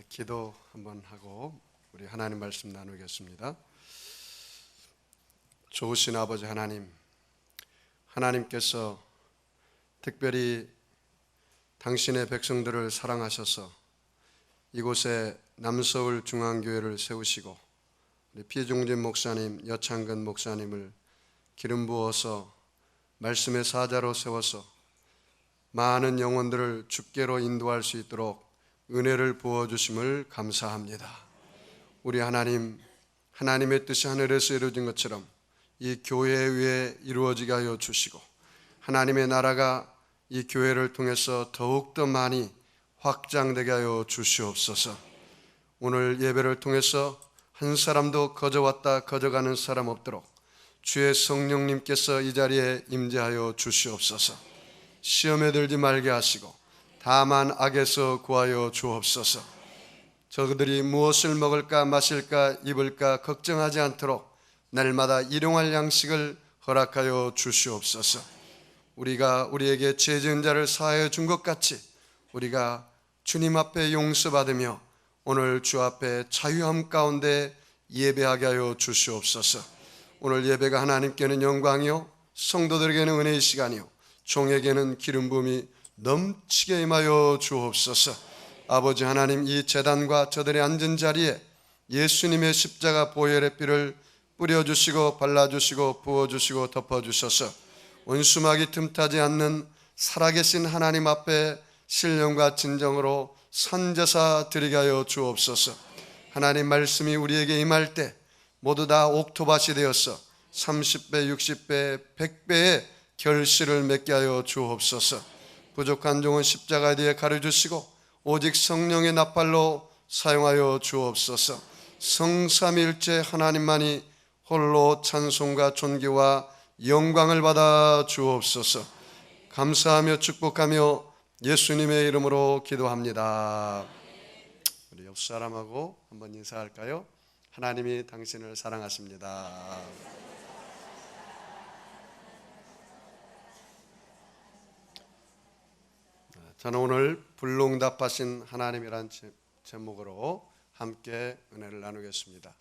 기도 한번 하고 우리 하나님 말씀 나누겠습니다. 좋으신 아버지 하나님, 하나님께서 특별히 당신의 백성들을 사랑하셔서 이곳에 남서울 중앙교회를 세우시고 우리 피종진 목사님, 여창근 목사님을 기름 부어서 말씀의 사자로 세워서 많은 영혼들을 주께로 인도할 수 있도록 은혜를 부어주심을 감사합니다. 우리 하나님, 하나님의 뜻이 하늘에서 이루어진 것처럼 이 교회 위에 이루어지게 하여 주시고 하나님의 나라가 이 교회를 통해서 더욱더 많이 확장되게 하여 주시옵소서. 오늘 예배를 통해서 한 사람도 거저왔다 거저가는 사람 없도록 주의 성령님께서 이 자리에 임재하여 주시옵소서. 시험에 들지 말게 하시고 다만 악에서 구하여 주옵소서. 저들이 무엇을 먹을까 마실까 입을까 걱정하지 않도록 날마다 일용할 양식을 허락하여 주시옵소서. 우리가 우리에게 죄 지은 자를 사하여 준 것 같이 우리가 주님 앞에 용서받으며 오늘 주 앞에 자유함 가운데 예배하게 하여 주시옵소서. 오늘 예배가 하나님께는 영광이요 성도들에게는 은혜의 시간이요 종에게는 기름 부음이 넘치게 임하여 주옵소서. 아버지 하나님, 이 제단과 저들의 앉은 자리에 예수님의 십자가 보혈의 피를 뿌려주시고 발라주시고 부어주시고 덮어주셔서 원수막이 틈타지 않는 살아계신 하나님 앞에 신령과 진정으로 선제사 드리게 하여 주옵소서. 하나님 말씀이 우리에게 임할 때 모두 다 옥토밭이 되어서 30배, 60배, 100배의 결실을 맺게 하여 주옵소서. 부족한 종은 십자가 뒤에 가려주시고 오직 성령의 나팔로 사용하여 주옵소서. 성삼일체 하나님만이 홀로 찬송과 존귀와 영광을 받아 주옵소서. 감사하며 축복하며 예수님의 이름으로 기도합니다. 우리 옆 사람하고 한번 인사할까요? 하나님이 당신을 사랑하십니다. 저는 오늘 불능답하신 하나님이란 제목으로 함께 은혜를 나누겠습니다.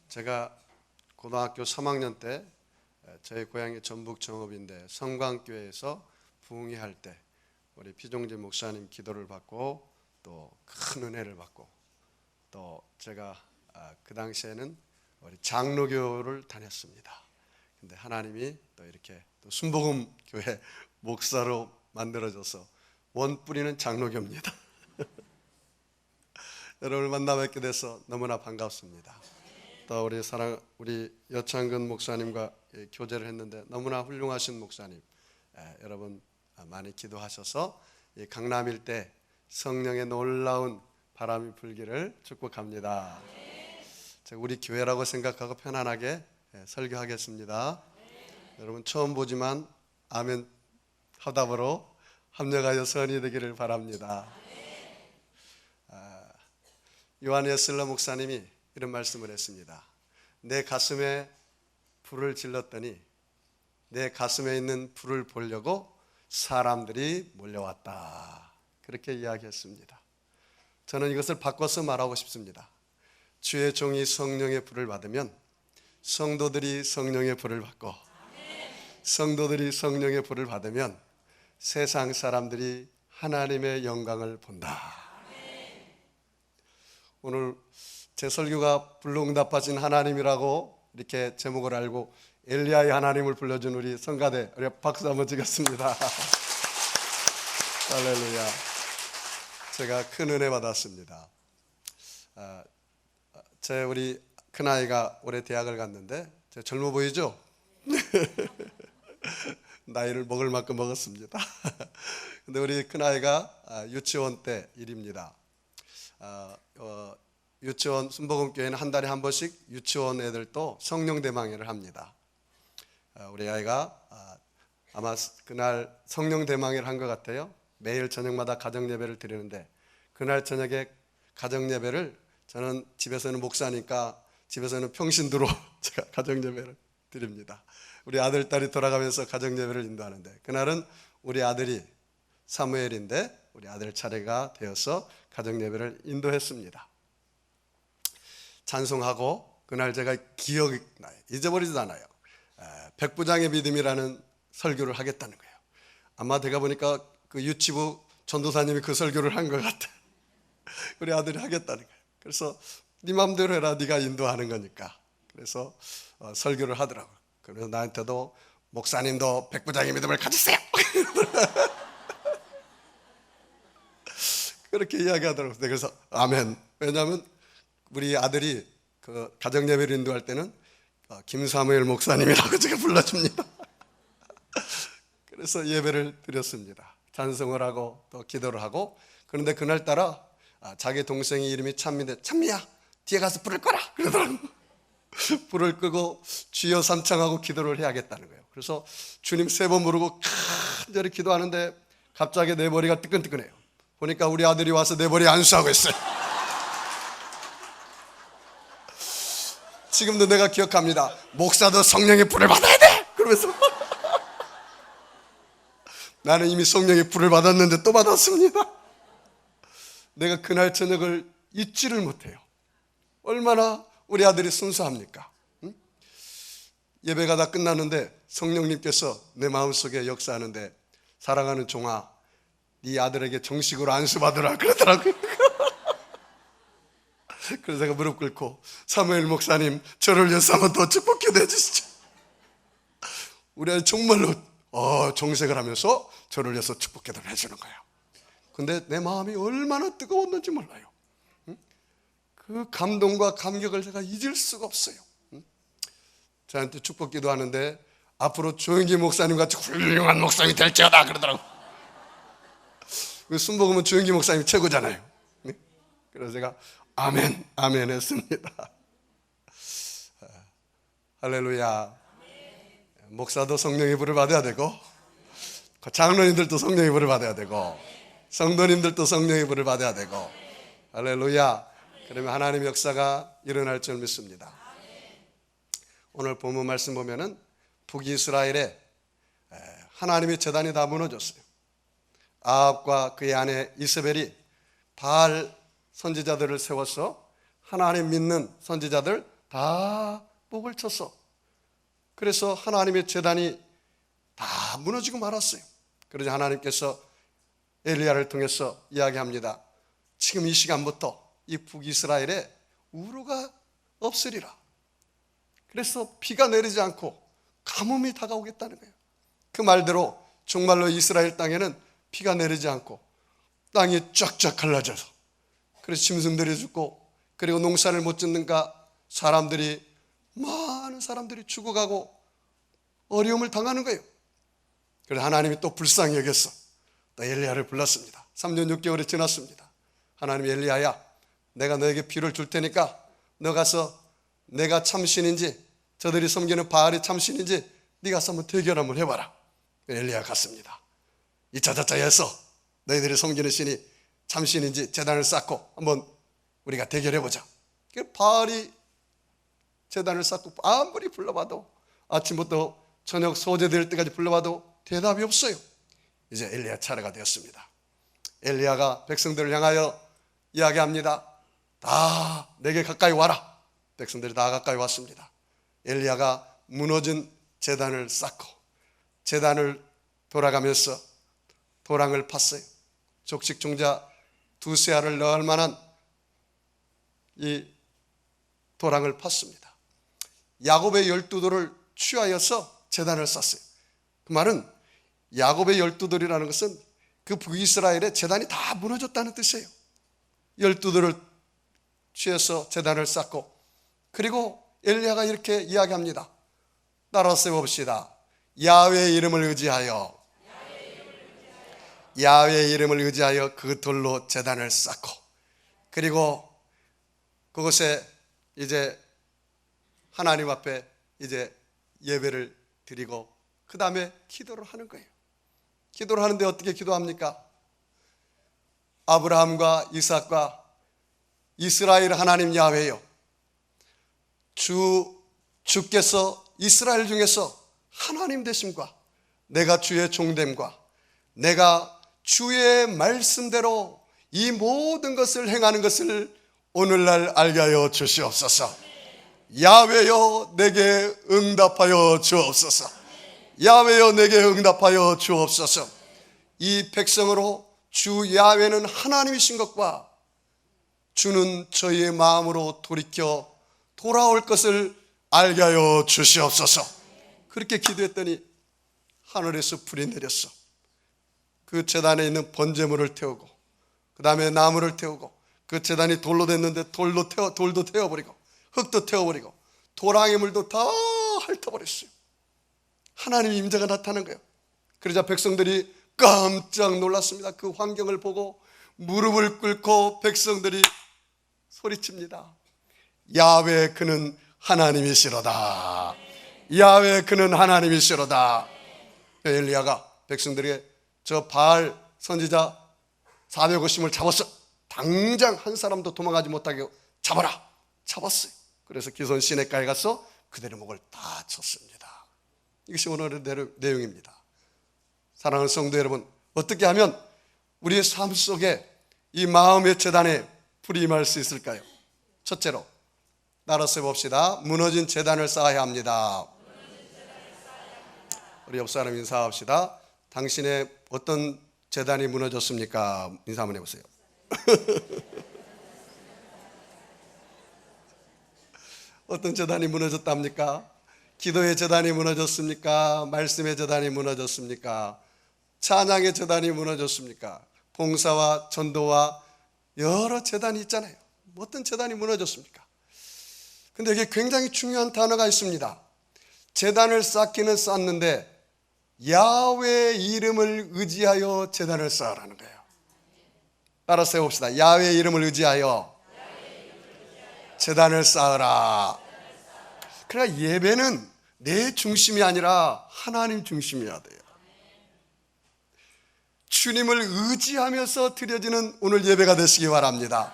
제가 고등학교 3학년 때 저희 고향이 전북 정읍인데 성광교회에서 부흥회 할 때 우리 피종진 목사님 기도를 받고 또 큰 은혜를 받고 또 제가 그 당시에는 우리 장로교를 다녔습니다. 근데 하나님이 또 이렇게 또 순복음 교회 목사로 만들어져서 원뿌리는 장로교입니다. 여러분을 만나 뵙게 돼서 너무나 반갑습니다. 또 우리 여창근 목사님과 교제를 했는데 너무나 훌륭하신 목사님, 여러분 많이 기도하셔서 강남 일대 성령의 놀라운 바람이 불기를 축복합니다. 제가 우리 교회라고 생각하고 편안하게 설교하겠습니다. 여러분 처음 보지만 아멘 화답으로 합력하여 선이 되기를 바랍니다. 요한 웨슬러 목사님이 이런 말씀을 했습니다. 내 가슴에 불을 질렀더니 내 가슴에 있는 불을 보려고 사람들이 몰려왔다. 그렇게 이야기했습니다. 저는 이것을 바꿔서 말하고 싶습니다. 주의 종이 성령의 불을 받으면 성도들이 성령의 불을 받고 성도들이 성령의 불을 받으면 세상 사람들이 하나님의 영광을 본다. 오늘 제 설교가 불능답하신 하나님이라고 이렇게 제목을 알고 엘리야의 하나님을 불러준 우리 성가대, 우리 박수 한번 치겠습니다. 할렐루야. 제가 큰 은혜 받았습니다. 우리 큰아이가 올해 대학을 갔는데 제가 젊어 보이죠? 나이를 먹을 만큼 먹었습니다. 근데 우리 큰아이가 유치원 때 일입니다. 유치원 순복음교회는 한 달에 한 번씩 유치원 애들도 성령대망회를 합니다. 우리 아이가 아마 그날 성령대망회를 한 것 같아요. 매일 저녁마다 가정예배를 드리는데 그날 저녁에 가정예배를 저는 집에서는 목사니까 집에서는 평신도로 제가 가정예배를 드립니다. 우리 아들, 딸이 돌아가면서 가정예배를 인도하는데 그날은 우리 아들이 사무엘인데 우리 아들 차례가 되어서 가정 예배를 인도했습니다. 찬송하고 그날 제가 기억이 나요. 잊어버리지도 않아요. 백부장의 믿음이라는 설교를 하겠다는 거예요. 아마 제가 보니까 그 유치부 전도사님이 그 설교를 한 것 같아요. 우리 아들이 하겠다는 거예요. 그래서 네 마음대로 해라, 네가 인도하는 거니까. 그래서 설교를 하더라고요. 그래서 나한테도 목사님도 백부장의 믿음을 가지세요. 그렇게 이야기하더라고요. 그래서 아멘. 왜냐하면 우리 아들이 그 가정 예배를 인도할 때는 김사무엘 목사님이라고 제가 불러줍니다. 그래서 예배를 드렸습니다. 찬송을 하고 또 기도를 하고. 그런데 그날따라 자기 동생의 이름이 찬미인데, 찬미야 뒤에 가서 불을 꺼라 그러더라고요. 불을 끄고 주여 삼창하고 기도를 해야겠다는 거예요. 그래서 주님 3번 부르고 간절히 기도하는데 갑자기 내 머리가 뜨끈뜨끈해요. 보니까 우리 아들이 와서 내 머리에 안수하고 있어요. 지금도 내가 기억합니다. 목사도 성령의 불을 받아야 돼 그러면서 나는 이미 성령의 불을 받았는데 또 받았습니다. 내가 그날 저녁을 잊지를 못해요. 얼마나 우리 아들이 순수합니까? 응? 예배가 다 끝났는데 성령님께서 내 마음속에 역사하는데, 사랑하는 종아 네 아들에게 정식으로 안수받으라 그러더라고요. 그래서 제가 무릎 꿇고 사무엘 목사님 저를 위해서 한번 더 축복기도 해주시죠. 우리 아들 정말로 정색을 하면서 저를 위해서 축복기도를 해주는 거예요. 근데 내 마음이 얼마나 뜨거웠는지 몰라요. 그 감동과 감격을 제가 잊을 수가 없어요. 저한테 축복기도 하는데 앞으로 조영기 목사님 같이 훌륭한 목사님이 될지어다 그러더라고요. 순복음은 조영기 목사님이 최고잖아요. 그래서 제가 아멘, 아멘 했습니다. 할렐루야. 목사도 성령의 불을 받아야 되고, 장로님들도 성령의 불을 받아야 되고, 성도님들도 성령의 불을 받아야 되고, 할렐루야. 그러면 하나님의 역사가 일어날 줄 믿습니다. 오늘 본문 말씀 보면은 북이스라엘에 하나님의 제단이 다 무너졌어요. 아합과 그의 아내 이세벨이 바알 선지자들을 세워서 하나님 믿는 선지자들 다 목을 쳤어. 그래서 하나님의 제단이 다 무너지고 말았어요. 그러자 하나님께서 엘리야를 통해서 이야기합니다. 지금 이 시간부터 이 북이스라엘에 우루가 없으리라. 그래서 비가 내리지 않고 가뭄이 다가오겠다는 거예요. 그 말대로 정말로 이스라엘 땅에는 비가 내리지 않고 땅이 쫙쫙 갈라져서, 그래서 짐승들이 죽고, 그리고 농사를 못 짓는가 많은 사람들이 죽어가고 어려움을 당하는 거예요. 그래서 하나님이 또 불쌍히 여겼어. 또 엘리야를 불렀습니다. 3년 6개월이 지났습니다. 하나님이 엘리야야, 내가 너에게 비를 줄 테니까 너 가서 내가 참신인지 저들이 섬기는 바알이 참신인지 네가 가서 한번 대결 한번 해봐라. 엘리야 갔습니다. 이차저차 해서 너희들이 섬기는 신이 참신인지 제단을 쌓고 한번 우리가 대결해보자. 바알이 제단을 쌓고 아무리 불러봐도, 아침부터 저녁 소재될 때까지 불러봐도 대답이 없어요. 이제 엘리야 차례가 되었습니다. 엘리야가 백성들을 향하여 이야기합니다. 다 내게 가까이 와라. 백성들이 다 가까이 왔습니다. 엘리야가 무너진 제단을 쌓고 제단을 돌아가면서 도랑을 팠어요. 족식 종자 2세알을 넣을 만한 이 도랑을 팠습니다. 야곱의 12돌을 취하여서 제단을 쌓았어요. 그 말은 야곱의 12돌이라는 것은 그 북이스라엘의 제단이 다 무너졌다는 뜻이에요. 12돌을 취해서 제단을 쌓고, 그리고 엘리야가 이렇게 이야기합니다. 따라서 봅시다. 야훼의 이름을 의지하여 그 돌로 제단을 쌓고, 그리고 그곳에 이제 하나님 앞에 이제 예배를 드리고 그 다음에 기도를 하는 거예요. 기도를 하는데 어떻게 기도합니까? 아브라함과 이삭과 이스라엘 하나님 야훼여, 주께서 이스라엘 중에서 하나님 되심과 내가 주의 종됨과 내가 주의 말씀대로 이 모든 것을 행하는 것을 오늘날 알게 하여 주시옵소서. 야훼여 내게 응답하여 주옵소서. 야훼여 내게 응답하여 주옵소서. 이 백성으로 주 야훼는 하나님이신 것과 주는 저희의 마음으로 돌이켜 돌아올 것을 알게 하여 주시옵소서. 그렇게 기도했더니 하늘에서 불이 내렸어. 그 제단에 있는 번제물을 태우고, 그 다음에 나무를 태우고, 그 제단이 돌로 됐는데 돌도 태워버리고, 흙도 태워버리고, 도랑의 물도 다 핥아버렸어요. 하나님의 임재가 나타난 거예요. 그러자 백성들이 깜짝 놀랐습니다. 그 환경을 보고 무릎을 꿇고 백성들이 소리칩니다. 야훼 그는 하나님이시로다. 야훼 그는 하나님이시로다. 엘리야가 백성들에게 저 바알 선지자 450을 잡았어. 당장 한 사람도 도망가지 못하게 잡아라. 잡았어요. 그래서 기손 시내가에 가서 그들의 목을 다 쳤습니다. 이것이 오늘의 내용입니다. 사랑하는 성도 여러분, 어떻게 하면 우리의 삶 속에 이 마음의 제단에 불이 임할 수 있을까요? 첫째로 따라서 봅시다. 무너진 제단을 쌓아야 합니다. 우리 옆 사람 인사합시다. 당신의 어떤 제단이 무너졌습니까? 인사 한번 해보세요. 어떤 제단이 무너졌답니까? 기도의 제단이 무너졌습니까? 말씀의 제단이 무너졌습니까? 찬양의 제단이 무너졌습니까? 봉사와 전도와 여러 제단이 있잖아요. 어떤 제단이 무너졌습니까? 근데 여기 굉장히 중요한 단어가 있습니다. 제단을 쌓기는 쌓는데 야훼의 이름을 의지하여 제단을 쌓으라는 거예요. 따라서 해봅시다. 야훼의 이름을 의지하여 제단을 쌓으라. 그러나 예배는 내 중심이 아니라 하나님 중심이어야 돼요. 주님을 의지하면서 드려지는 오늘 예배가 되시기 바랍니다.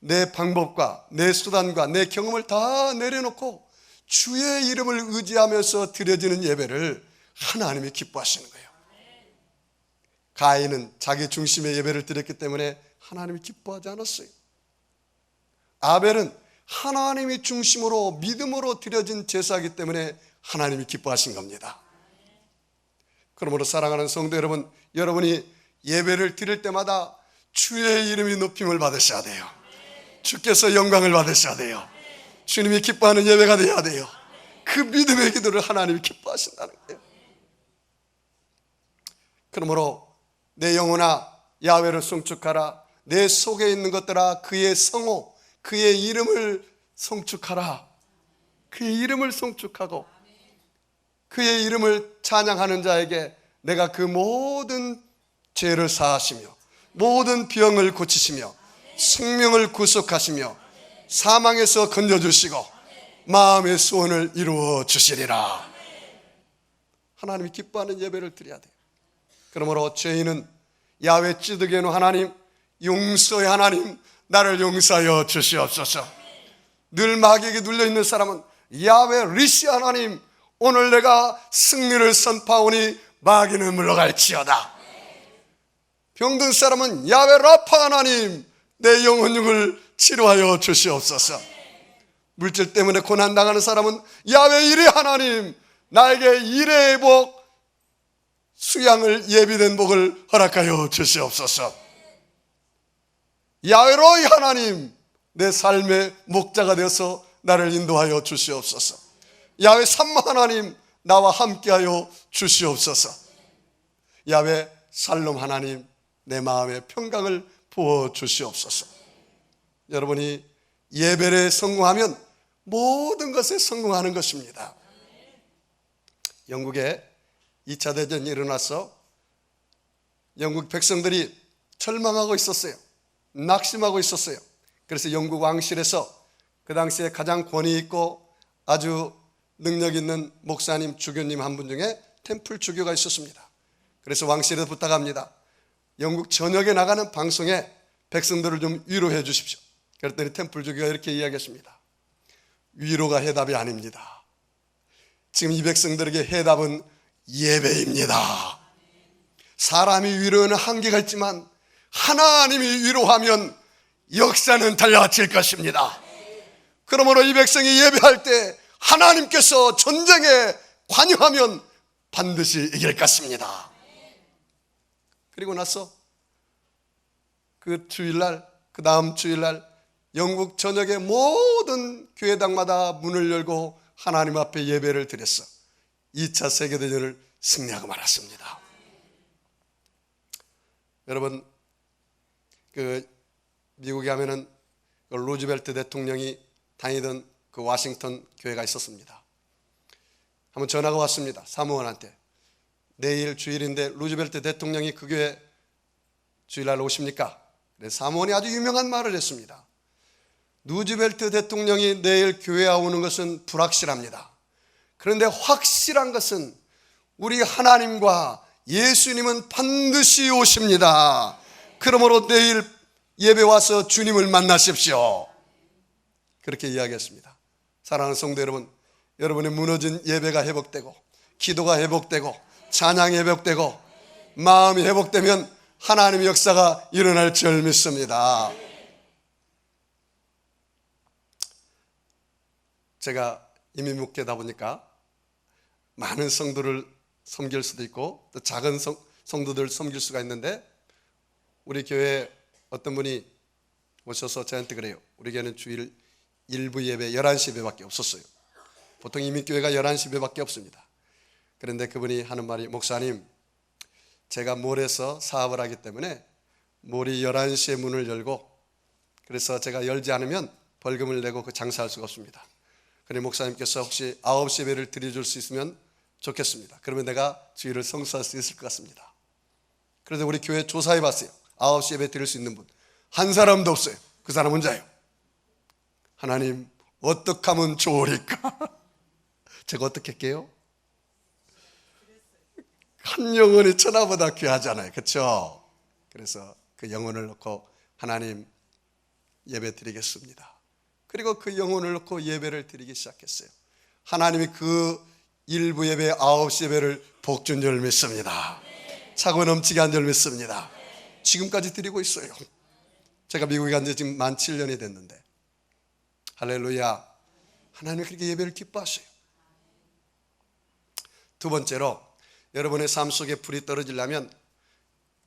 내 방법과 내 수단과 내 경험을 다 내려놓고 주의 이름을 의지하면서 드려지는 예배를 하나님이 기뻐하시는 거예요. 가인은 자기 중심의 예배를 드렸기 때문에 하나님이 기뻐하지 않았어요. 아벨은 하나님이 중심으로 믿음으로 드려진 제사이기 때문에 하나님이 기뻐하신 겁니다. 그러므로 사랑하는 성도 여러분, 여러분이 예배를 드릴 때마다 주의 이름이 높임을 받으셔야 돼요. 주께서 영광을 받으셔야 돼요. 주님이 기뻐하는 예배가 되어야 돼요. 그 믿음의 기도를 하나님이 기뻐하신다는 거예요. 그러므로 내 영혼아 야훼를 송축하라. 내 속에 있는 것들아 그의 성호, 그의 이름을 송축하라. 그의 이름을 송축하고 그의 이름을 찬양하는 자에게 내가 그 모든 죄를 사하시며 모든 병을 고치시며 생명을 구속하시며 사망에서 건져주시고 마음의 소원을 이루어 주시리라. 하나님이 기뻐하는 예배를 드려야 돼요. 그러므로 죄인은 야훼 찌드게노 하나님, 용서의 하나님, 나를 용서하여 주시옵소서. 늘 마귀에게 눌려있는 사람은 야훼 리시 하나님, 오늘 내가 승리를 선포하오니 마귀는 물러갈지어다. 병든 사람은 야훼 라파 하나님, 내 영혼육을 치료하여 주시옵소서. 물질 때문에 고난당하는 사람은 야훼 이레 하나님, 나에게 이레의 복, 수양을 예비된 복을 허락하여 주시옵소서. 야훼 로이 하나님, 내 삶의 목자가 되어서 나를 인도하여 주시옵소서. 야훼 삼마 하나님, 나와 함께하여 주시옵소서. 야훼 살롬 하나님, 내 마음에 평강을 부어 주시옵소서. 여러분이 예배에 성공하면 모든 것에 성공하는 것입니다. 영국에 2차 대전이 일어나서 영국 백성들이 절망하고 있었어요. 낙심하고 있었어요. 그래서 영국 왕실에서 그 당시에 가장 권위 있고 아주 능력 있는 목사님, 주교님 한 분 중에 템플 주교가 있었습니다. 그래서 왕실에 부탁합니다. 영국 전역에 나가는 방송에 백성들을 좀 위로해 주십시오. 그랬더니 템플 주교가 이렇게 이야기했습니다. 위로가 해답이 아닙니다. 지금 이 백성들에게 해답은 예배입니다. 사람이 위로에는 한계가 있지만 하나님이 위로하면 역사는 달라질 것입니다. 그러므로 이 백성이 예배할 때 하나님께서 전쟁에 관여하면 반드시 이길 것입니다. 그리고 나서 그 주일날, 그 다음 주일날 영국 전역의 모든 교회당마다 문을 열고 하나님 앞에 예배를 드렸어. 2차 세계대전을 승리하고 말았습니다. 여러분, 그 미국에 가면은 그 루즈벨트 대통령이 다니던 그 워싱턴 교회가 있었습니다. 한번 전화가 왔습니다. 사무원한테. 내일 주일인데 루즈벨트 대통령이 그 교회 주일날 오십니까? 그래서 사무원이 아주 유명한 말을 했습니다. 루즈벨트 대통령이 내일 교회에 오는 것은 불확실합니다. 그런데 확실한 것은 우리 하나님과 예수님은 반드시 오십니다. 그러므로 내일 예배 와서 주님을 만나십시오. 그렇게 이야기했습니다. 사랑하는 성도 여러분, 여러분의 무너진 예배가 회복되고 기도가 회복되고 찬양이 회복되고 마음이 회복되면 하나님의 역사가 일어날 줄 믿습니다. 제가 이미 묵게다 보니까 많은 성도를 섬길 수도 있고 또 작은 성도들 섬길 수가 있는데, 우리 교회에 어떤 분이 오셔서 저한테 그래요. 우리 교회는 주일 일부 예배 11시 예배밖에 없었어요. 보통 이민교회가 11시 예배밖에 없습니다. 그런데 그분이 하는 말이, 목사님, 제가 몰에서 사업을 하기 때문에 몰이 11시에 문을 열고, 그래서 제가 열지 않으면 벌금을 내고 그 장사할 수가 없습니다. 그래 목사님께서 혹시 9시 예배를 드려줄 수 있으면 좋겠습니다. 그러면 내가 주일을 성수할 수 있을 것 같습니다. 그래서 우리 교회 조사해 봤어요. 9시 예배 드릴 수 있는 분 한 사람도 없어요. 그 사람 혼자예요. 하나님, 어떻게 하면 좋으리까? 제가 어떻게 할게요? 한 영혼이 천하보다 귀하잖아요. 그렇죠? 그래서 그 영혼을 놓고 하나님 예배 드리겠습니다. 그리고 그 영혼을 놓고 예배를 드리기 시작했어요. 하나님이 그 일부 예배 9시 예배를 복준 줄 믿습니다. 차고 넘치게 한 줄 믿습니다. 지금까지 드리고 있어요. 제가 미국에 간 지 지금 만 7년이 됐는데, 할렐루야. 하나님이 그렇게 예배를 기뻐하셔요. 두 번째로, 여러분의 삶 속에 불이 떨어지려면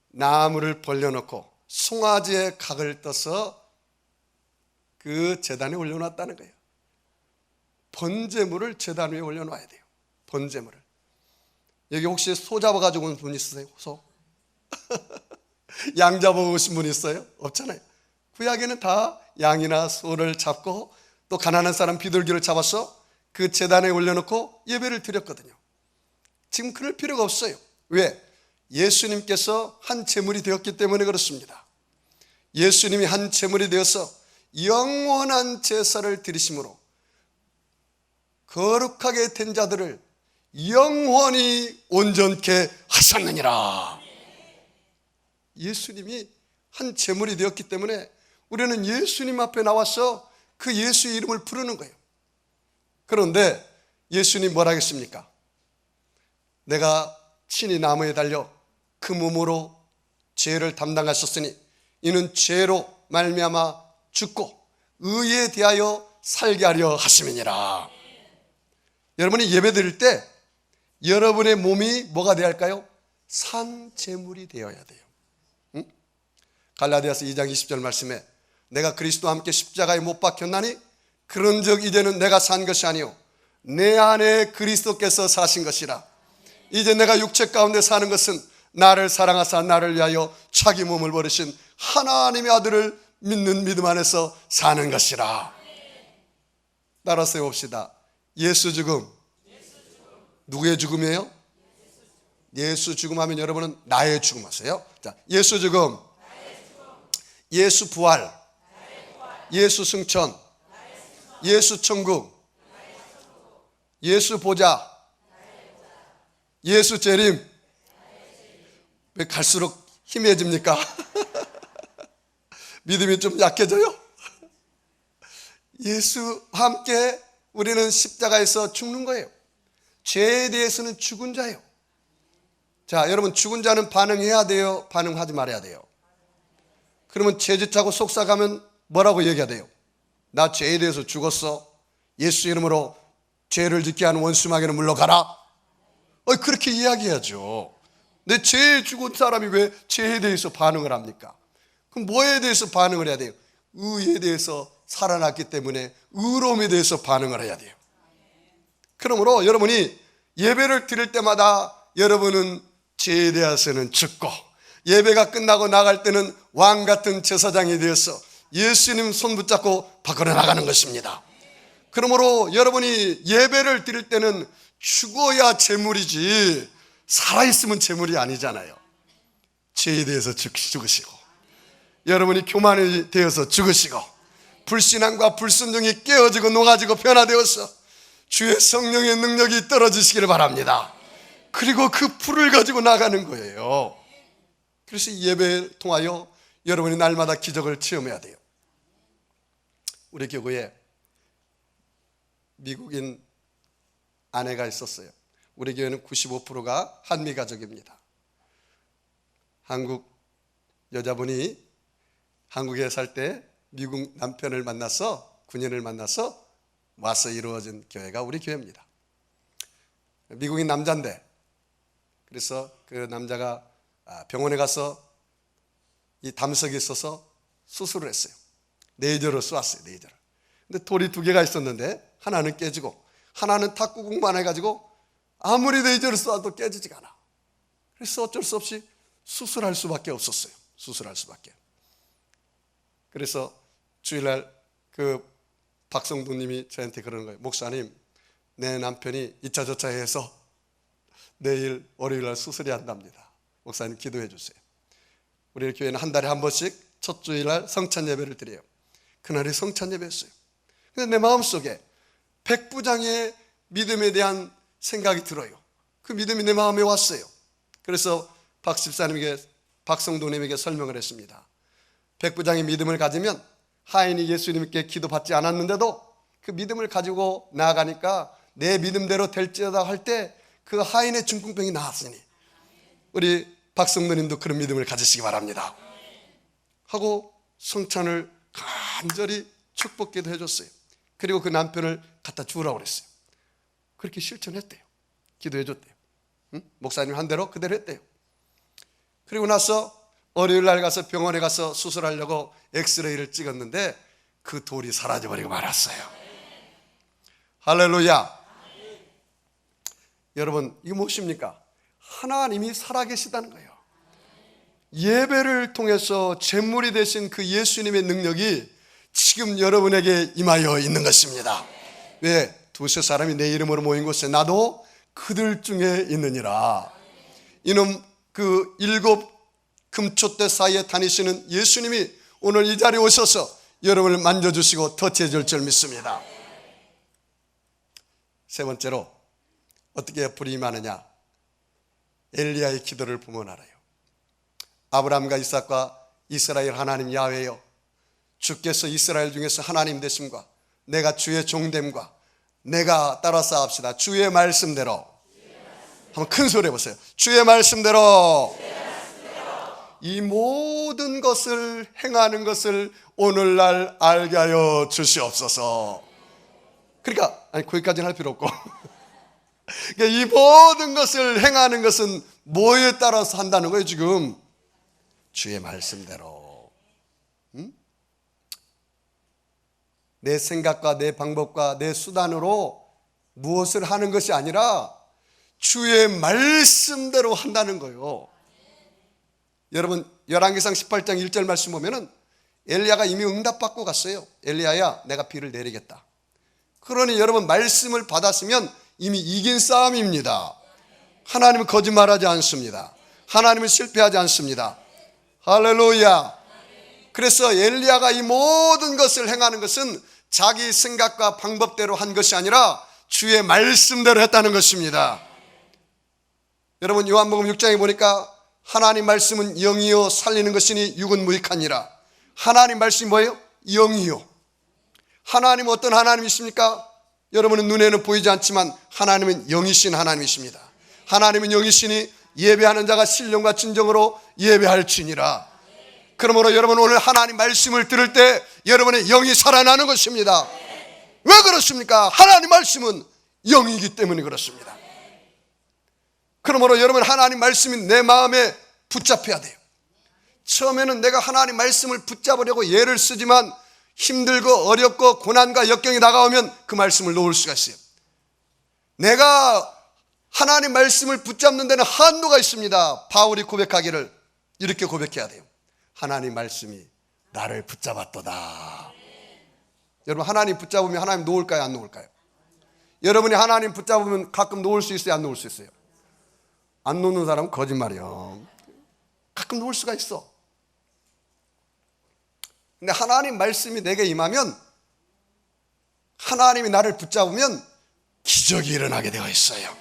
나무를 벌려놓고 송아지의 각을 떠서 그 제단에 올려놨다는 거예요. 번제물을 제단 위에 올려놔야 돼요. 번제물을. 여기 혹시 소 잡아가지고 온 분 있으세요? 소? 양 잡아오신 분 있어요? 없잖아요. 구약에는 다 양이나 소를 잡고 또 가난한 사람 비둘기를 잡아서 그 제단에 올려놓고 예배를 드렸거든요. 지금 그럴 필요가 없어요. 왜? 예수님께서 한 제물이 되었기 때문에 그렇습니다. 예수님이 한 제물이 되어서 영원한 제사를 드리심으로 거룩하게 된 자들을 영원히 온전케 하셨느니라. 예수님이 한 제물이 되었기 때문에 우리는 예수님 앞에 나와서 그 예수의 이름을 부르는 거예요. 그런데 예수님 뭐라 하겠습니까? 내가 친히 나무에 달려 그 몸으로 죄를 담당하셨으니 이는 죄로 말미암아 죽고 의에 대하여 살게 하려 하심이니라. 여러분이 예배드릴 때 여러분의 몸이 뭐가 되어야 할까요? 산 제물이 되어야 돼요. 응? 갈라디아서 2장 20절 말씀에 내가 그리스도와 함께 십자가에 못 박혔나니 그런즉 이제는 내가 산 것이 아니요 내 안에 그리스도께서 사신 것이라. 이제 내가 육체 가운데 사는 것은 나를 사랑하사 나를 위하여 자기 몸을 버리신 하나님의 아들을 믿는 믿음 안에서 사는 것이라. 따라서 해봅시다. 예수 죽음. 누구의 죽음이에요? 예수 죽음하면 여러분은 나의 죽음 하세요. 자, 예수 죽음, 예수 부활, 예수 승천, 예수 천국, 예수 보좌, 예수 재림. 왜 갈수록 희미해집니까? 믿음이 좀 약해져요? 예수와 함께 우리는 십자가에서 죽는 거예요. 죄에 대해서는 죽은 자예요. 자, 여러분, 죽은 자는 반응해야 돼요? 반응하지 말아야 돼요? 그러면 죄짓자고 속삭하면 뭐라고 얘기해야 돼요? 나 죄에 대해서 죽었어. 예수 이름으로 죄를 짓게 하는 원수 마귀는 물러가라. 그렇게 이야기해야죠. 내 죄에 죽은 사람이 왜 죄에 대해서 반응을 합니까? 그럼 뭐에 대해서 반응을 해야 돼요? 의에 대해서 살아났기 때문에 의로움에 대해서 반응을 해야 돼요. 그러므로 여러분이 예배를 드릴 때마다 여러분은 죄에 대해서는 죽고, 예배가 끝나고 나갈 때는 왕 같은 제사장이 되어서 예수님 손 붙잡고 밖으로 나가는 것입니다. 그러므로 여러분이 예배를 드릴 때는 죽어야 재물이지 살아있으면 재물이 아니잖아요. 죄에 대해서 죽으시고, 여러분이 교만이 되어서 죽으시고, 불신앙과 불순종이 깨어지고 녹아지고 변화되어서 주의 성령의 능력이 떨어지시기를 바랍니다. 그리고 그 불을 가지고 나가는 거예요. 그래서 이 예배를 통하여 여러분이 날마다 기적을 체험해야 돼요. 우리 교구에 미국인 아내가 있었어요. 우리 교회는 95%가 한미 가족입니다. 한국 여자분이 한국에 살 때 미국 남편을 만나서, 군인을 만나서 와서 이루어진 교회가 우리 교회입니다. 미국인 남자인데, 그래서 그 남자가 병원에 가서 이 담석이 있어서 수술을 했어요. 레이저로 쏘았어요. 레이저를. 근데 돌이 2개가 있었는데 하나는 깨지고 하나는 탁구공만 해가지고 아무리 레이저를 쏘아도 깨지지가 않아. 그래서 어쩔 수 없이 수술할 수밖에 없었어요. 수술할 수밖에. 그래서 주일날 그 박성도님이 저한테 그러는 거예요. 목사님, 내 남편이 이차저차 해서 내일 월요일날 수술이 한답니다. 목사님 기도해 주세요. 우리 교회는 한 달에 한 번씩 첫 주일날 성찬 예배를 드려요. 그날이 성찬 예배였어요. 근데 내 마음속에 백부장의 믿음에 대한 생각이 들어요. 그 믿음이 내 마음에 왔어요. 그래서 박 집사님에게, 박성도님에게 설명을 했습니다. 백부장의 믿음을 가지면 하인이 예수님께 기도받지 않았는데도 그 믿음을 가지고 나아가니까 내 믿음대로 될지어다 할 때 그 하인의 중풍병이 나았으니 우리 박성도님도 그런 믿음을 가지시기 바랍니다 하고 성찬을 간절히 축복기도 해줬어요. 그리고 그 남편을 갖다 주우라고 그랬어요. 그렇게 실천했대요. 기도해줬대요. 목사님 한 대로 그대로 했대요. 그리고 나서 월요일 날 가서 병원에 가서 수술하려고 엑스레이를 찍었는데 그 돌이 사라져버리고 말았어요. 할렐루야. 여러분, 이게 무엇입니까? 하나님이 살아계시다는 거예요. 예배를 통해서 제물이 되신 그 예수님의 능력이 지금 여러분에게 임하여 있는 것입니다. 왜? 2-3 사람이 내 이름으로 모인 곳에 나도 그들 중에 있느니라. 이는 그 7 금초대 사이에 다니시는 예수님이 오늘 이 자리에 오셔서 여러분을 만져주시고 터치해 줄 줄 믿습니다. 세 번째로 어떻게 불이 임하느냐? 엘리야의 기도를 보면 알아요. 아브라함과 이삭과 이스라엘 하나님 야훼여, 주께서 이스라엘 중에서 하나님 되심과 내가 주의 종됨과 내가 따라서 합시다. 주의 말씀대로. 한번 큰 소리 해보세요. 주의 말씀대로. 이 모든 것을 행하는 것을 오늘날 알게 하여 주시옵소서. 그러니까 거기까지는 할 필요 없고 그러니까 이 모든 것을 행하는 것은 뭐에 따라서 한다는 거예요? 지금 주의 말씀대로. 내 생각과 내 방법과 내 수단으로 무엇을 하는 것이 아니라 주의 말씀대로 한다는 거예요. 여러분 열왕기상 18장 1절 말씀 보면은 엘리야가 이미 응답받고 갔어요. 엘리야야, 내가 비를 내리겠다. 그러니 여러분 말씀을 받았으면 이미 이긴 싸움입니다. 하나님은 거짓말하지 않습니다. 하나님은 실패하지 않습니다. 할렐루야. 그래서 엘리야가 이 모든 것을 행하는 것은 자기 생각과 방법대로 한 것이 아니라 주의 말씀대로 했다는 것입니다. 여러분 요한복음 6장에 보니까 하나님 말씀은 영이요 살리는 것이니 육은 무익하니라. 하나님 말씀이 뭐예요? 영이요. 하나님은 어떤 하나님이십니까? 여러분은 눈에는 보이지 않지만 하나님은 영이신 하나님이십니다. 하나님은 영이시니 예배하는 자가 신령과 진정으로 예배할지니라. 그러므로 여러분 오늘 하나님 말씀을 들을 때 여러분의 영이 살아나는 것입니다. 왜 그렇습니까? 하나님 말씀은 영이기 때문에 그렇습니다. 그러므로 여러분 하나님 말씀이 내 마음에 붙잡혀야 돼요. 처음에는 내가 하나님 말씀을 붙잡으려고 애를 쓰지만 힘들고 어렵고 고난과 역경이 다가오면 그 말씀을 놓을 수가 있어요. 내가 하나님 말씀을 붙잡는 데는 한도가 있습니다. 바울이 고백하기를 이렇게 고백해야 돼요. 하나님 말씀이 나를 붙잡았도다. 여러분 하나님 붙잡으면 하나님 놓을까요? 안 놓을까요? 여러분이 하나님 붙잡으면 가끔 놓을 수 있어요? 안 놓을 수 있어요? 안 놓는 사람은 거짓말이에요. 가끔 놓을 수가 있어. 근데 하나님 말씀이 내게 임하면, 하나님이 나를 붙잡으면 기적이 일어나게 되어 있어요.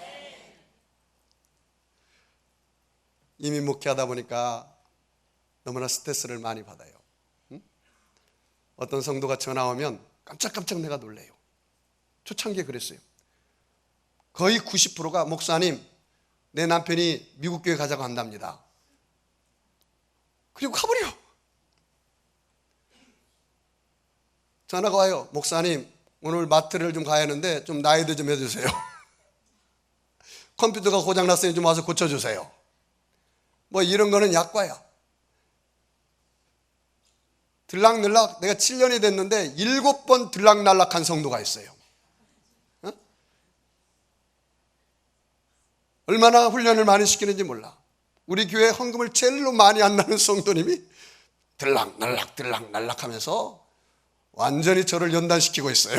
이미 목회하다 보니까 너무나 스트레스를 많이 받아요. 어떤 성도가 전화 오면 깜짝깜짝 내가 놀래요. 초창기에 그랬어요. 거의 90%가 목사님, 내 남편이 미국 교회 가자고 한답니다. 그리고 가버려. 전화가 와요. 목사님, 오늘 마트를 좀 가야 하는데 좀 나이드 좀 해주세요. 컴퓨터가 고장났으니 좀 와서 고쳐주세요. 뭐 이런 거는 약과야. 들락날락, 내가 7년이 됐는데 7번 들락날락한 성도가 있어요. 어? 얼마나 훈련을 많이 시키는지 몰라. 우리 교회 헌금을 제일로 많이 안 나는 성도님이 들락날락 하면서 완전히 저를 연단시키고 있어요.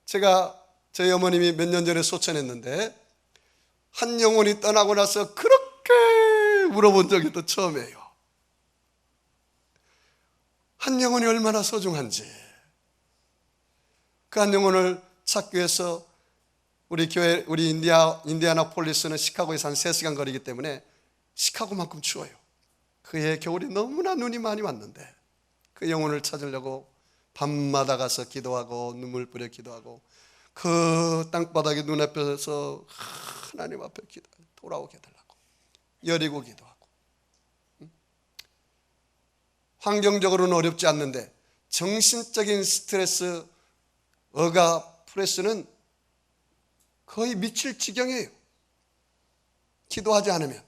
제가 저희 어머님이 몇 년 전에 소천했는데 한 영혼이 떠나고 나서 그렇게 물어본 적이 또 처음이에요. 한 영혼이 얼마나 소중한지. 그 한 영혼을 찾기 위해서 우리 교회, 우리 인디아나폴리스는 시카고에서 한 3시간 거리기 때문에 시카고만큼 추워요. 그해 겨울이 너무나 눈이 많이 왔는데 그 영혼을 찾으려고 밤마다 가서 기도하고 눈물 뿌려 기도하고 그 땅바닥에 눈앞에서 하나님 앞에 돌아오게 해달라고 여리고 기도하고. 환경적으로는 어렵지 않는데 정신적인 스트레스, 억압, 프레스는 거의 미칠 지경이에요. 기도하지 않으면.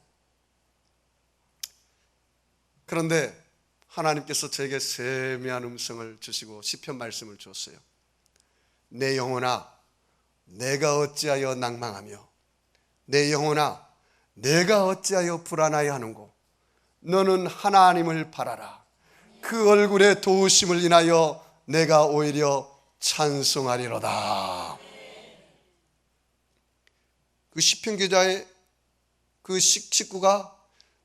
그런데 하나님께서 저에게 세미한 음성을 주시고 시편 말씀을 주었어요. 내 영혼아, 내가 어찌하여 낭망하며 내 영혼아, 내가 어찌하여 불안하여 하는고. 너는 하나님을 바라라. 그 얼굴의 도우심을 인하여 내가 오히려 찬송하리로다. 그 시편 기자의 그 식구가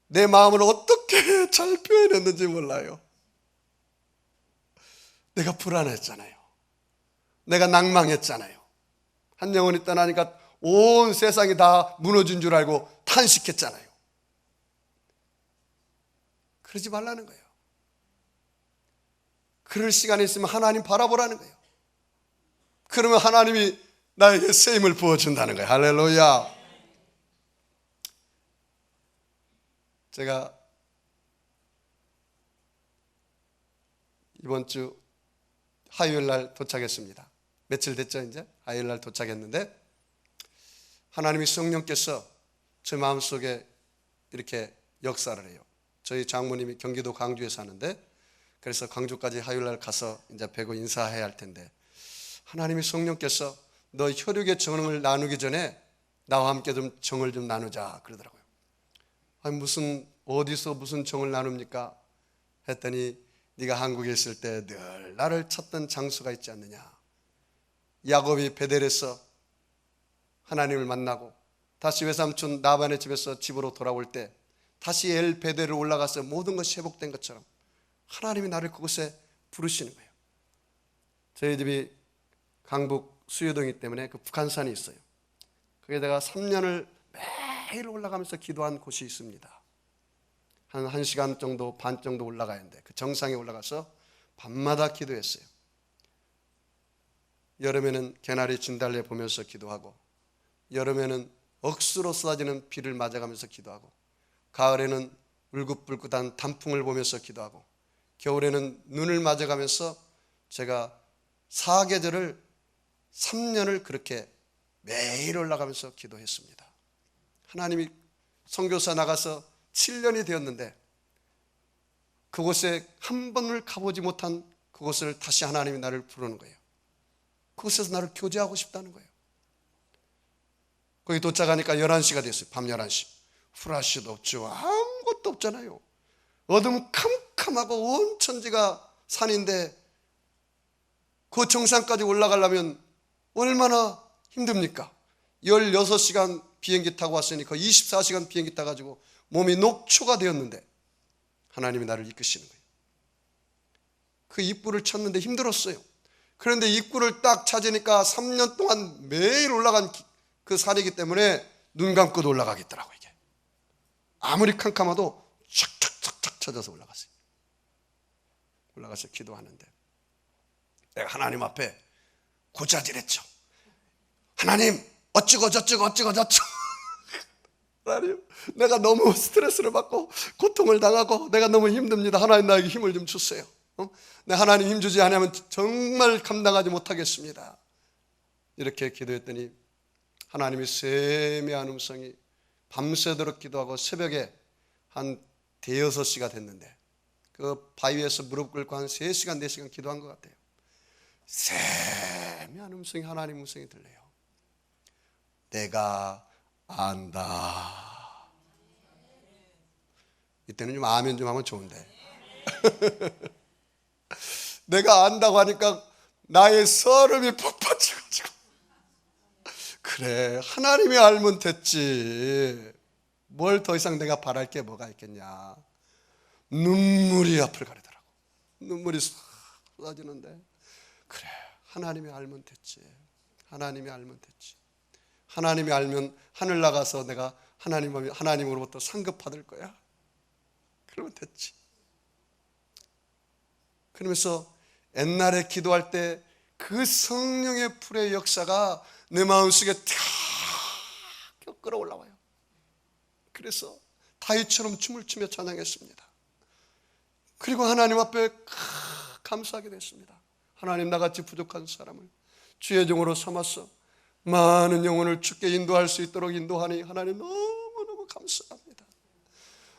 내 마음을 어떻게 잘 표현했는지 몰라요. 내가 불안했잖아요. 내가 낭망했잖아요. 한 영혼이 떠나니까 온 세상이 다 무너진 줄 알고 탄식했잖아요. 그러지 말라는 거예요. 그럴 시간이 있으면 하나님 바라보라는 거예요. 그러면 하나님이 나에게 쓰임을 부어준다는 거예요. 할렐루야. 제가 이번 주 화요일 날 도착했습니다. 며칠 됐죠 이제? 화요일 날 도착했는데 하나님이 성령께서 제 마음속에 이렇게 역사를 해요. 저희 장모님이 경기도 광주에 사는데 그래서 광주까지 화요일 날 가서 이제 뵈고 인사해야 할 텐데 하나님이 성령께서 너 혈육의 정을 나누기 전에 나와 함께 좀 정을 좀 나누자 그러더라고요. 아니 무슨 어디서 무슨 정을 나눕니까? 했더니 네가 한국에 있을 때 늘 나를 찾던 장소가 있지 않느냐. 야곱이 베델에서 하나님을 만나고 다시 외삼촌 나반의 집에서 집으로 돌아올 때 다시 엘 베델을 올라가서 모든 것이 회복된 것처럼 하나님이 나를 그곳에 부르시는 거예요. 저희 집이 강북 수유동이기 때문에 그 북한산이 있어요. 거기에 내가 3년을 매일 올라가면서 기도한 곳이 있습니다. 한 1시간 정도 반 정도 올라가야 하는데 그 정상에 올라가서 밤마다 기도했어요. 여름에는 개나리 진달래 보면서 기도하고 여름에는 억수로 쏟아지는 비를 맞아가면서 기도하고 가을에는 울긋불긋한 단풍을 보면서 기도하고 겨울에는 눈을 맞아가면서 제가 사계절을 3년을 그렇게 매일 올라가면서 기도했습니다. 하나님이 선교사 나가서 7년이 되었는데 그곳에 한 번을 가보지 못한 그곳을 다시 하나님이 나를 부르는 거예요. 그곳에서 나를 교제하고 싶다는 거예요. 거기 도착하니까 11시가 됐어요. 밤 11시. 후라시도 없죠. 아무것도 없잖아요. 어둠 캄캄하고 온 천지가 산인데 그 정상까지 올라가려면 얼마나 힘듭니까? 16시간 비행기 타고 왔으니까 24시간 비행기 타가지고 몸이 녹초가 되었는데 하나님이 나를 이끄시는 거예요. 그 입구를 쳤는데 힘들었어요. 그런데 입구를 딱 찾으니까 3년 동안 매일 올라간 그 산이기 때문에 눈 감고도 올라가겠더라고요. 이게 아무리 캄캄해도 착착착착 쳐져서 올라가서 기도하는데 내가 하나님 앞에 고자질했죠. 하나님 어쩌고 저쩌고 하나님 내가 너무 스트레스를 받고 고통을 당하고 내가 너무 힘듭니다. 하나님 나에게 힘을 좀 주세요. 내 하나님 힘 주지 않으면 정말 감당하지 못하겠습니다. 이렇게 기도했더니 하나님이 세미한 음성이 밤새도록 기도하고 새벽에 한 5-6시가 됐는데 그 바위에서 무릎 꿇고 한 3시간 4시간 기도한 것 같아요. 세미한 음성이 하나님 음성이 들려요. 내가 안다. 이때는 좀 아멘 좀 하면 좋은데 내가 안다고 하니까 나의 서름이 폭받쳐가지고 그래 하나님이 알면 됐지 뭘 더 이상 내가 바랄 게 뭐가 있겠냐. 눈물이 앞을 가리더라고. 눈물이 쏟아지는데 그래 하나님이 알면 됐지. 하나님이 알면 됐지. 하나님이 알면 하늘 나가서 내가 하나님으로부터 상급 받을 거야. 그러면 됐지. 그러면서 옛날에 기도할 때 그 성령의 불의 역사가 내 마음속에 탁 끌어올라와요. 그래서 다윗처럼 춤을 추며 찬양했습니다. 그리고 하나님 앞에 감사하게 됐습니다. 하나님 나같이 부족한 사람을 주의 종으로 삼아서 많은 영혼을 주께 인도할 수 있도록 인도하니 하나님 너무너무 감사합니다.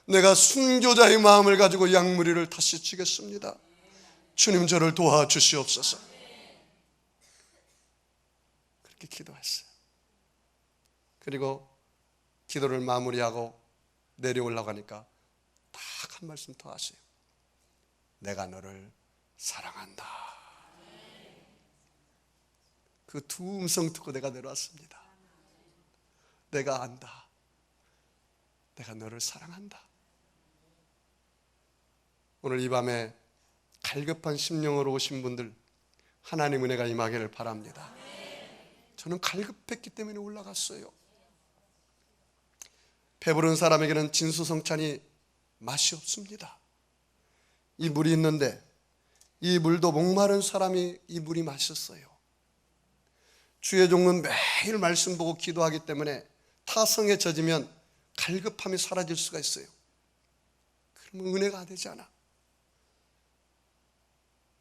내가 순교자의 마음을 가지고 양무리를 다시 치겠습니다. 주님 저를 도와주시옵소서. 그렇게 기도했어요. 그리고 기도를 마무리하고 내려올라가니까 딱 한 말씀 더 하세요. 내가 너를 사랑한다. 그 두 음성 듣고 내가 내려왔습니다. 내가 안다. 내가 너를 사랑한다. 오늘 이 밤에 갈급한 심령으로 오신 분들 하나님 은혜가 임하기를 바랍니다. 저는 갈급했기 때문에 올라갔어요. 배부른 사람에게는 진수성찬이 맛이 없습니다. 이 물이 있는데 이 물도 목마른 사람이 이 물이 맛있어요. 주의 종은 매일 말씀 보고 기도하기 때문에 타성에 젖으면 갈급함이 사라질 수가 있어요. 그러면 은혜가 되지 않아.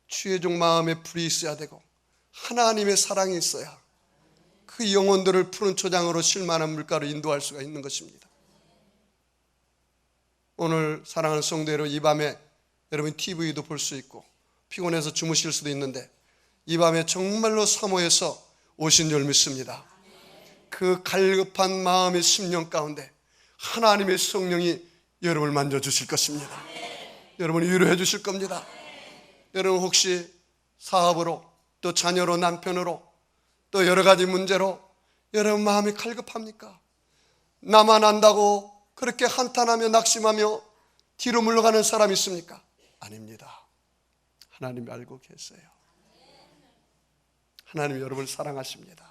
주의 종 마음에 불이 있어야 되고 하나님의 사랑이 있어야 그 영혼들을 푸른 초장으로 실만한 물가로 인도할 수가 있는 것입니다. 오늘 사랑하는 성도여러분, 이 밤에 여러분 TV도 볼 수 있고 피곤해서 주무실 수도 있는데 이 밤에 정말로 사모해서 오신 줄 믿습니다. 그 갈급한 마음의 심령 가운데 하나님의 성령이 여러분을 만져주실 것입니다. 여러분을 위로해 주실 겁니다. 여러분 혹시 사업으로 또 자녀로 남편으로 또 여러 가지 문제로 여러분 마음이 갈급합니까? 나만 안다고 그렇게 한탄하며 낙심하며 뒤로 물러가는 사람이 있습니까? 아닙니다. 하나님이 알고 계세요. 하나님이 여러분을 사랑하십니다.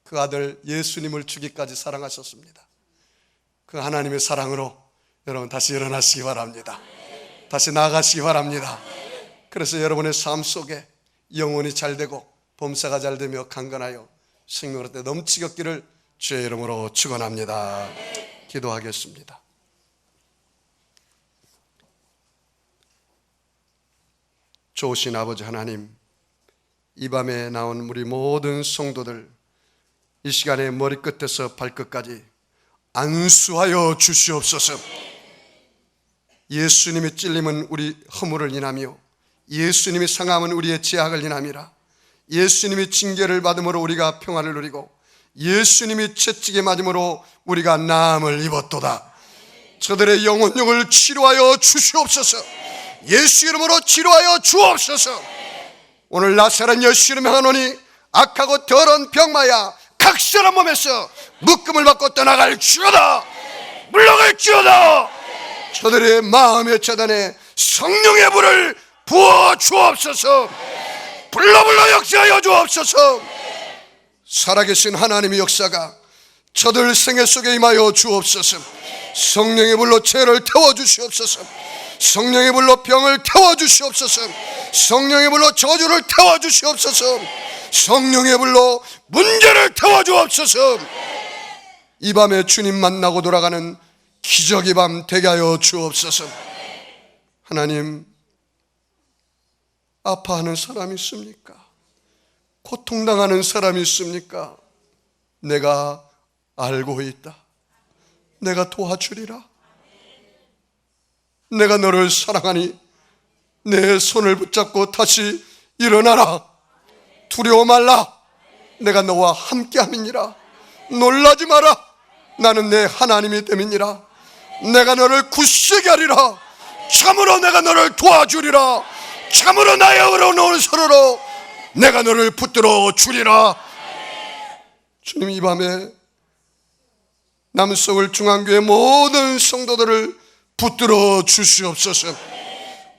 그 아들 예수님을 주기까지 사랑하셨습니다. 그 하나님의 사랑으로 여러분 다시 일어나시기 바랍니다. 다시 나아가시기 바랍니다. 그래서 여러분의 삶 속에 영혼이 잘되고 범사가 잘되며 강건하여 생명으로 때 넘치게 얻기를 주의 이름으로 축원합니다. 기도하겠습니다. 좋으신 아버지 하나님, 이 밤에 나온 우리 모든 성도들 이 시간에 머리끝에서 발끝까지 안수하여 주시옵소서. 예수님의 찔림은 우리 허물을 인하며 예수님의 상함은 우리의 죄악을 인함이라. 예수님의 징계를 받음으로 우리가 평안을 누리고 예수님이 채찍에 맞음으로 우리가 나음을 입었도다. 저들의 영혼력을 치료하여 주시옵소서. 예수 이름으로 치료하여 주옵소서. 오늘 나사렛 예수 이름 행하노니 악하고 더러운 병마야 각설한 몸에서 묶음을 받고 떠나갈 주어다. 물러갈 주어다. 저들의 마음의 재단에 성령의 불을 부어 주옵소서. 불러 역사하여 주옵소서. 살아계신 하나님의 역사가 저들 생애 속에 임하여 주옵소서. 성령의 불로 죄를 태워주시옵소서. 성령의 불로 병을 태워주시옵소서. 성령의 불로 저주를 태워주시옵소서. 성령의 불로 문제를 태워주옵소서. 이 밤에 주님 만나고 돌아가는 기적의 밤 되게 하여 주옵소서. 하나님, 아파하는 사람이 있습니까? 고통당하는 사람이 있습니까? 내가 알고 있다. 내가 도와주리라. 내가 너를 사랑하니 내 손을 붙잡고 다시 일어나라. 두려워 말라. 내가 너와 함께함이니라. 놀라지 마라. 나는 내 하나님이 됨이니라. 내가 너를 굳세게 하리라. 참으로 내가 너를 도와주리라. 참으로 나의 어려운 서로로 내가 너를 붙들어 주리라. 주님, 이 밤에 남서울 중앙교회 모든 성도들을 붙들어 주시옵소서.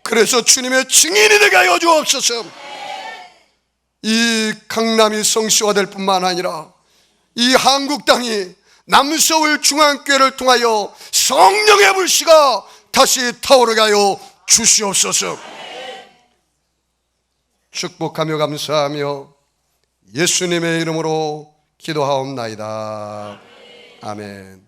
그래서 주님의 증인이 되게 하여 주옵소서. 이 강남이 성시화될 뿐만 아니라 이 한국 땅이 남서울 중앙교회를 통하여 성령의 불씨가 다시 타오르게 하여 주시옵소서. 축복하며 감사하며 예수님의 이름으로 기도하옵나이다. 아멘.